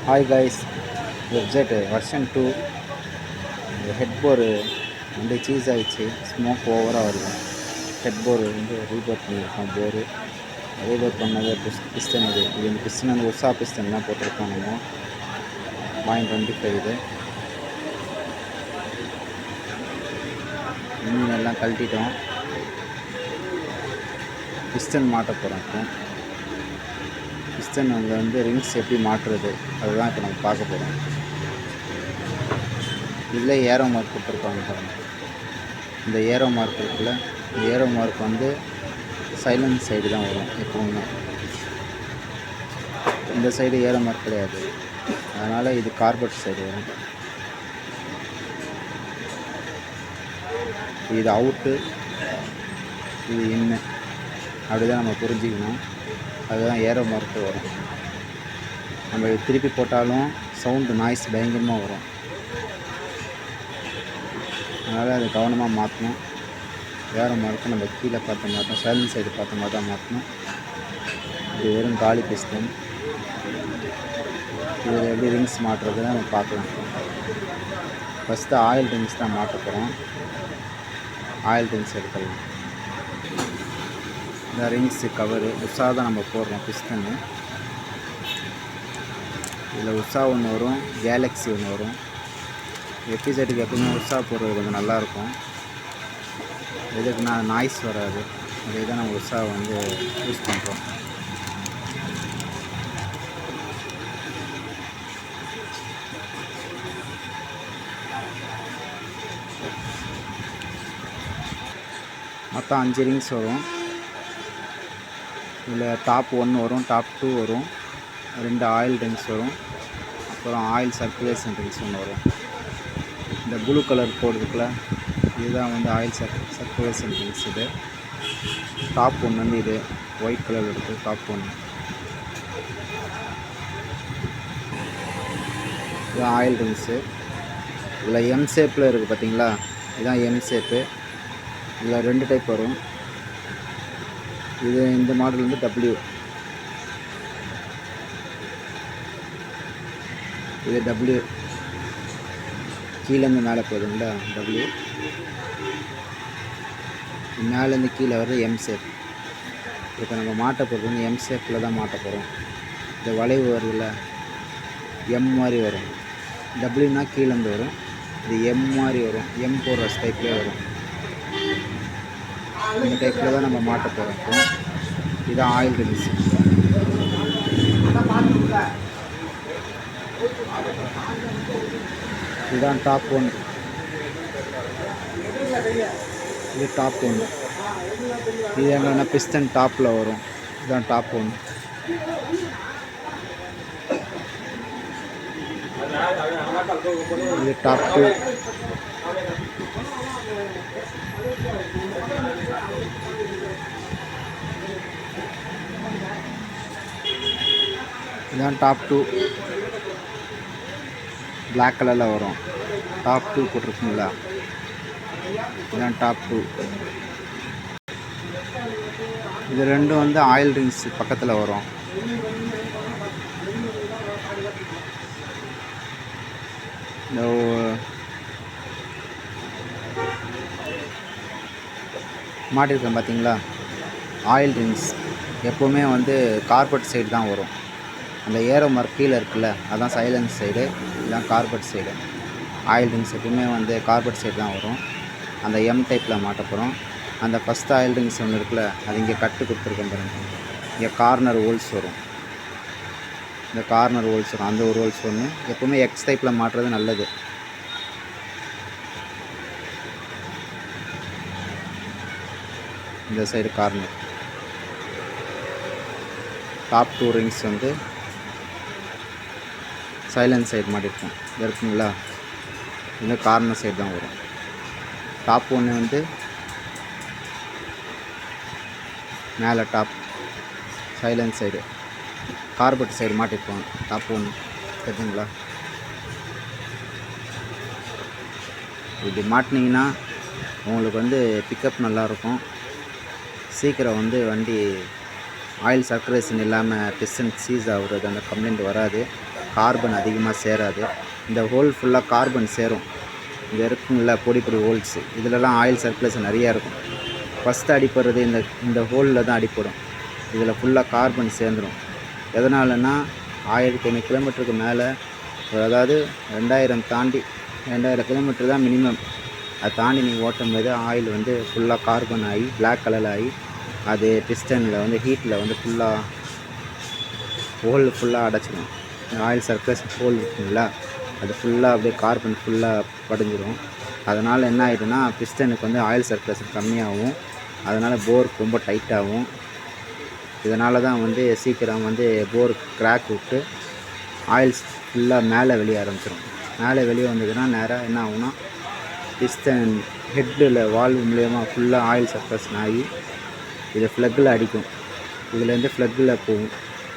Hi guys, website version 2 headboard வந்து சீஸ் ஆகிடுச்சு. ஸ்மோக் ஓவராக வருது. ஹெட் போர் வந்து ரீபோட் பண்ணியிருக்கோம். போரு ரீபோட் பண்ணது பிஸ்டன். இது இந்த பிஸ்டன் வந்து உஷா பிஸ்டன் தான் போட்டிருக்கோம். நம்ம 0.25 இது. இன்னும் எல்லாம் கழட்டிட்டோம். பிஸ்டன் மாட்ட போகிறோம். இப்போ பிஸ்டன் வந்து ரிங்ஸ் எப்படி மாட்டுறது அதுதான் இப்போ நம்ம பார்க்க போகிறோம். இதில் ஏரோ மார்க் கொடுத்துருக்காங்க பாருங்கள். இந்த ஏரோ மார்க் இருக்குல்ல, இந்த ஏரோ மார்க் வந்து சைலன்ஸ் சைடு தான் வரும் எப்பவுமே. இந்த சைடு ஏரோ மார்க் கிடையாது, அதனால் இது கார்பெட் சைடு வரும். இது அவுட்டு, இது இன்னு, அப்படி தான் நம்ம புரிஞ்சிக்கணும். அதுதான் ஏரோ மார்க்கு வரும். நம்ம திருப்பி போட்டாலும் சவுண்டு நாய்ஸ் பயங்கரமாக வரும். அதனால் அதை கவனமாக மாற்றணும். ஏரோ மார்க்கு நம்ம கீழே பார்த்த மாதிரி தான், சைலன்ஸ் சைடு பார்த்த மாதிரி தான் மாற்றணும். இது வெறும் காலி பிஸ்டன். இதில் எப்படி ரிங்ஸ் மாட்டுறதுன்னு நம்ம பார்க்கலாம். ஃபஸ்ட்டு ஆயில் ரிங்ஸ் தான் மாட்ட போகிறோம். ஆயில் ரிங்ஸ் எடுக்கலாம். இந்த ரிங்ஸு கவரு உஷா தான் நம்ம போடுறோம் பிஸ்டனு. இதில் உஷா ஒன்று வரும், கேலக்ஸி ஒன்று வரும். எபிசைடுக்கு எப்பவுமே உஷா போடுறது கொஞ்சம் நல்லாயிருக்கும். எதுக்குன்னா நாய்ஸ் வராது, அதே தான் நம்ம உஷா வந்து யூஸ் பண்ணுறோம். மொத்தம் 5 ரிங்ஸ் வரும். இதில் டாப் 1 வரும், டாப் 2 வரும், 2 ஆயில் ரிங்ஸ் வரும், அப்புறம் ஆயில் சர்க்குலேஷன் ரிங்ஸ் ஒன்று வரும். இந்த ப்ளூ கலர் கோடு இருக்குல்ல, இதுதான் வந்து ஆயில் சர்க்குலேஷன் ரிங்ஸ். இது டாப் 1 வந்து இது ஒயிட் கலர் இருக்குது. டாப் 1 இதுதான் ஆயில் ரிங்ஸு. இதில் எம் ஷேப்பில் இருக்குது பார்த்தீங்களா, இதுதான் எம் ஷேப்பு. இதில் 2 டைப் வரும். இது இந்த மாடல் வந்து டபிள்யூ, இது டபிள்யூ கீழேருந்து மேலே போகுதுங்களா, டபிள்யூ. மேலேருந்து கீழே வர்றது எம் ஷேப். இப்போ நம்ம மாட்ட போகிறது வந்து எம் ஷேப்பில் தான் மாட்ட போகிறோம். இந்த வளைவு வருதுல்ல, எம் மாதிரி வரும். டபிள்யூனா கீழேருந்து வரும், இது எம் மாதிரி வரும். எம் போடுற டைப்லேயே வரும். இந்த டைப்பில் தான் நம்ம மாட்ட போகிறோம். இதுதான் ஆயில் ரிங்ஸ். இதுதான் டாப் 1. இது டாப் 1. இது என்னென்னா பிஸ்டன் டாப்பில் வரும். இதுதான் டாப் 1. இது டாப் 2. இதுதான் டாப் 2. பிளாக் கலரில் வரும். டாப் 2 போட்டிருக்குங்களா, இதுதான் டாப் 2. இது ரெண்டும் வந்து ஆயில் ரிங்ஸ் பக்கத்தில் வரும். இந்த மாட்டிருக்கேன் பார்த்தீங்களா, ஆயில் ரிங்ஸ் எப்போவுமே வந்து கார்பெட் சைடு தான் வரும். அந்த ஏரோ மார்க் கீழே இருக்குல்ல, அதுதான் சைலன்ஸ் சைடு, இதுதான் கார்பெட் சைடு. ஆயில் ரிங்ஸ் எப்பவுமே வந்து கார்பெட் சைடு தான் வரும். அந்த எம் டைப்பில் மாட்ட போகிறோம். அந்த ஃபஸ்ட் ஆயில் ரிங்ஸ் ஒன்று இருக்குல்ல, அது இங்கே கட்டு கொடுத்துருக்கேன் பாருங்க. இங்கே கார்னர் ஹோல்ஸ் வரும். இந்த கார்னர் ஹோல்ஸ் வரும், அந்த ஒரு ஹோல்ஸ் ஒன்று. எப்போவுமே எக்ஸ் டைப்பில் மாட்டுறது நல்லது. இந்த சைடு கார்னர். டாப் 2 ரிங்ஸ் வந்து சைலன்ஸ் சைடு மாட்டிருக்கோம். இது இருக்குங்களா, இந்த கார்னர் சைடு தான் வரும். டாப் 1 வந்து மேலே டாப் சைலன்ஸ் சைடு கார்பெட் சைடு மாட்டிருக்கோம். டாப் 1 தெரியுங்களா. இப்படி மாட்டினீங்கன்னா உங்களுக்கு வந்து பிக்கப் நல்லாயிருக்கும். சீக்கிரம் வந்து வண்டி ஆயில் சர்க்குலேஷன் இல்லாமல் பிஸ்டன் சீஸ் ஆகுறது அந்த கம்ப்ளைண்ட் வராது. கார்பன் அதிகமாக சேராது. இந்த ஹோல் ஃபுல்லாக கார்பன் சேரும். இங்கே இருக்குங்கள பொடி பொடி ஹோல்ஸு, இதிலலாம் ஆயில் சர்க்குலேஷன் நிறையா இருக்கும். ஃபஸ்ட்டு அடிப்படுறது இந்த ஹோலில் தான் அடிப்படும். இதில் ஃபுல்லாக கார்பன் சேர்ந்துடும். எதனாலன்னா 1500 கிலோமீட்டருக்கு மேலே, அதாவது 2000 தாண்டி 2000 கிலோமீட்டர் தான் மினிமம். அதை தாண்டி நீங்கள் ஓட்டும்போது ஆயில் வந்து ஃபுல்லாக கார்பன் ஆகி பிளாக் கலரில் ஆகி அது பிஸ்டனில் வந்து ஹீட்டில் வந்து ஃபுல்லாக ஹோல் ஃபுல்லாக அடைச்சிடும். ஆயில் சர்க்குலேஷன் ஹோல் இருக்குங்களா, அது ஃபுல்லாக அப்படியே கார்பன் ஃபுல்லாக படிஞ்சிடும். அதனால் என்ன ஆகிடும்னா பிஸ்டனுக்கு வந்து ஆயில் சர்க்குலேஷன் கம்மியாகும். அதனால் போர் ரொம்ப டைட்டாகும். இதனால தான் வந்து சீக்கிரம் வந்து போர் கிராக் விட்டு ஆயில்ஸ் ஃபுல்லாக மேலே வெளியே ஆரம்பிச்சிடும். மேலே வெளியே வந்ததுன்னா நேராக என்ன ஆகும்னா பிஸ்டன் ஹெட்டில் வால்வு மூலயமா ஃபுல்லாக ஆயில் சர்க்குலேஷன் ஆகி இது ஃப்ளக்கில் அடிக்கும். இதுலேருந்து ஃப்ளக்கில் போகும்.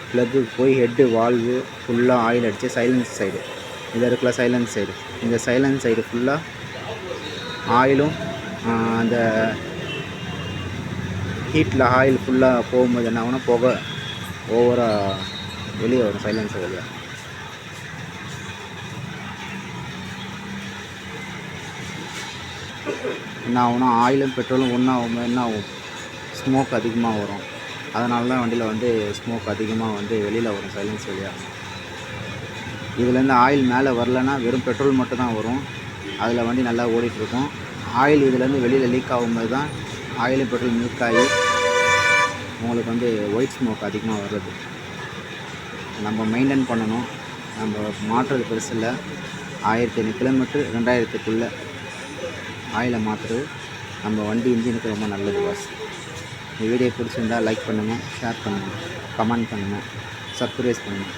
ஃப்ளக்குக்கு போய் ஹெட்டு வால்வு ஃபுல்லாக ஆயில் அடித்து சைலன்ஸ் சைடு, இதில் இருக்கிற சைலன்ஸ் சைடு, இந்த சைலன்ஸ் சைடு ஃபுல்லாக ஆயிலும் அந்த ஹீட்டில் ஆயில் ஃபுல்லாக போகும்போது என்ன ஆகும்னா புகை ஓவராக வெளியே வரும் சைலன்ஸர் வழியாக. என்ன ஆகும்னா ஆயிலும் பெட்ரோலும் ஒன்றா ஆகும்போது என்ன ஆகும், ஸ்மோக் அதிகமாக வரும். அதனால தான் வண்டியில் வந்து ஸ்மோக் அதிகமாக வந்து வெளியில் வரும் சைலன்ஸ் வழியாக. இதுலேருந்து ஆயில் மேலே வரலன்னா வெறும் பெட்ரோல் மட்டும் தான் வரும். அதில் வண்டி நல்லா ஓடிட்டுருக்கும். ஆயில் இதுலேருந்து வெளியில் லீக் ஆகும்போது தான் ஆயிலும் பெட்ரோல் மில்க் ஆகி உங்களுக்கு வந்து ஒயிட் ஸ்மோக் அதிகமாக வருது. நம்ம மெயின்டைன் பண்ணணும். நம்ம மாற்றுறது பெருசு இல்லை. 1500 கிலோமீட்டர் 2000க்குள்ளே ஆயிலை மாற்றுறது நம்ம வண்டி இன்ஜினுக்கு ரொம்ப நல்லது பாஸ். இந்த வீடியோ பிடிச்சிருந்தால் லைக் பண்ணுங்கள், ஷேர் பண்ணுங்கள், கமெண்ட் பண்ணுங்கள், சப்ஸ்கிரைப் பண்ணுங்கள்.